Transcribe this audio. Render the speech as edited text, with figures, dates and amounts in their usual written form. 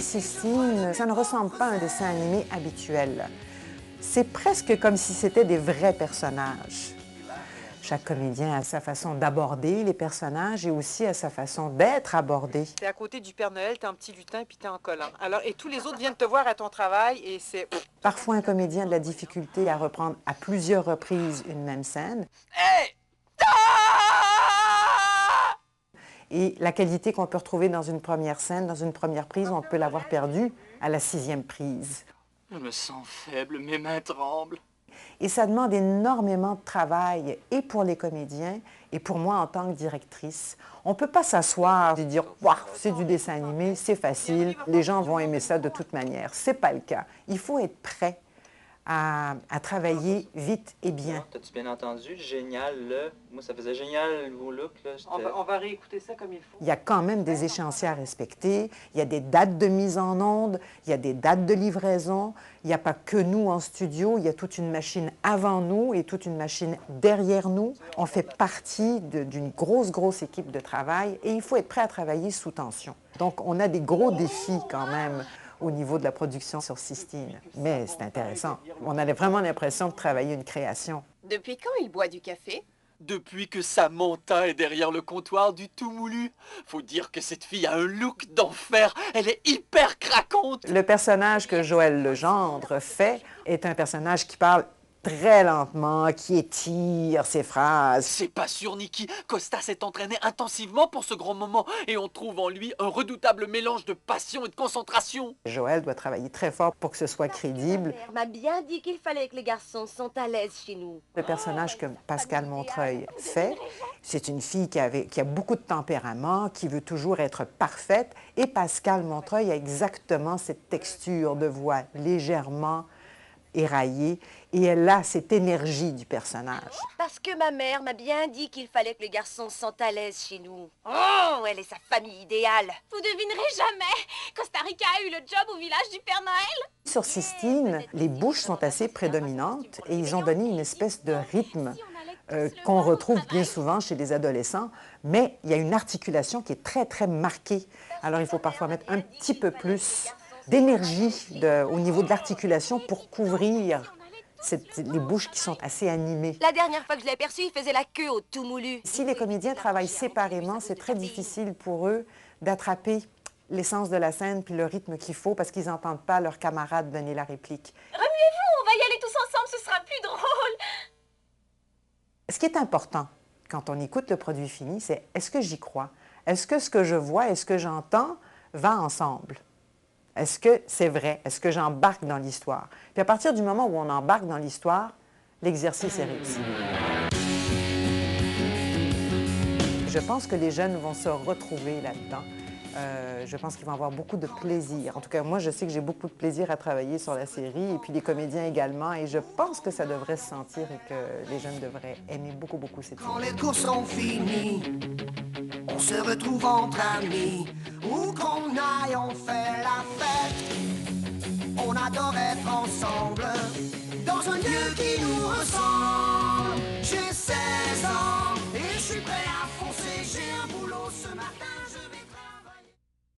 Sistine, ça ne ressemble pas à un dessin animé habituel. C'est presque comme si c'était des vrais personnages. Chaque comédien a sa façon d'aborder les personnages et aussi a sa façon d'être abordé. T'es à côté du Père Noël, t'es un petit lutin puis t'es en collant. Alors, et tous les autres viennent te voir à ton travail et c'est... Parfois, un comédien a de la difficulté à reprendre à plusieurs reprises une même scène. Hey! Et la qualité qu'on peut retrouver dans une première scène, dans une première prise, on peut l'avoir perdue à la 6e prise. Je me sens faible, mes mains tremblent. Et ça demande énormément de travail, et pour les comédiens, et pour moi en tant que directrice. On ne peut pas s'asseoir et dire « Waouh, c'est du dessin animé, c'est facile, les gens vont aimer ça de toute manière ». Ce n'est pas le cas. Il faut être prêt à travailler vite et bien. T'as-tu bien entendu? Génial, là. Moi, ça faisait génial, vos looks, là. On va réécouter ça comme il faut. Il y a quand même des échéanciers à respecter. Il y a des dates de mise en onde, il y a des dates de livraison. Il n'y a pas que nous en studio, il y a toute une machine avant nous et toute une machine derrière nous. On fait partie d'une grosse équipe de travail et il faut être prêt à travailler sous tension. Donc, on a des gros défis quand même au niveau de la production sur Sistine. Mais c'est intéressant. On avait vraiment l'impression de travailler une création. Depuis quand il boit du café? Depuis que Samantha est derrière le comptoir du tout moulu. Faut dire que cette fille a un look d'enfer. Elle est hyper craquante. Le personnage que Joël Legendre fait est un personnage qui parle très lentement, qui étire ses phrases. C'est pas sûr, Nikki. Costa s'est entraîné intensivement pour ce grand moment et on trouve en lui un redoutable mélange de passion et de concentration. Joël doit travailler très fort pour que ce soit crédible. On m'a bien dit qu'il fallait que les garçons sont à l'aise chez nous. Le personnage que Pascal Montreuil fait, c'est une fille qui a beaucoup de tempérament, qui veut toujours être parfaite, et Pascal Montreuil a exactement cette texture de voix légèrement éraillée, et elle a cette énergie du personnage. Parce que ma mère m'a bien dit qu'il fallait que les garçons sont à l'aise chez nous. Oh, elle est sa famille idéale. Vous devinerez jamais, Costa Rica a eu le job au village du Père Noël. Sur Sistine, les bouches sont assez prédominantes et ils ont donné une espèce de rythme qu'on retrouve bien souvent chez les adolescents, mais il y a une articulation qui est très marquée. Alors il faut parfois mettre un petit peu plus d'énergie au niveau de l'articulation pour couvrir les bouches qui sont assez animées. La dernière fois que je l'ai aperçu, il faisait la queue au tout moulu. Si les comédiens travaillent séparément, c'est très difficile pour eux d'attraper l'essence de la scène puis le rythme qu'il faut parce qu'ils n'entendent pas leurs camarades donner la réplique. Remuez-vous, on va y aller tous ensemble, ce sera plus drôle. Ce qui est important quand on écoute le produit fini, c'est est-ce que j'y crois? Est-ce que ce que je vois et ce que j'entends va ensemble? Est-ce que c'est vrai? Est-ce que j'embarque dans l'histoire? Puis à partir du moment où on embarque dans l'histoire, l'exercice est réussi. Je pense que les jeunes vont se retrouver là-dedans. Je pense qu'ils vont avoir beaucoup de plaisir. En tout cas, moi, je sais que j'ai beaucoup de plaisir à travailler sur la série, et puis les comédiens également, et je pense que ça devrait se sentir et que les jeunes devraient aimer beaucoup cette série. Quand les cours sont finis, on se retrouve entre amis. Où qu'on aille, on fait la fête. On adore être ensemble, dans un lieu qui nous ressemble.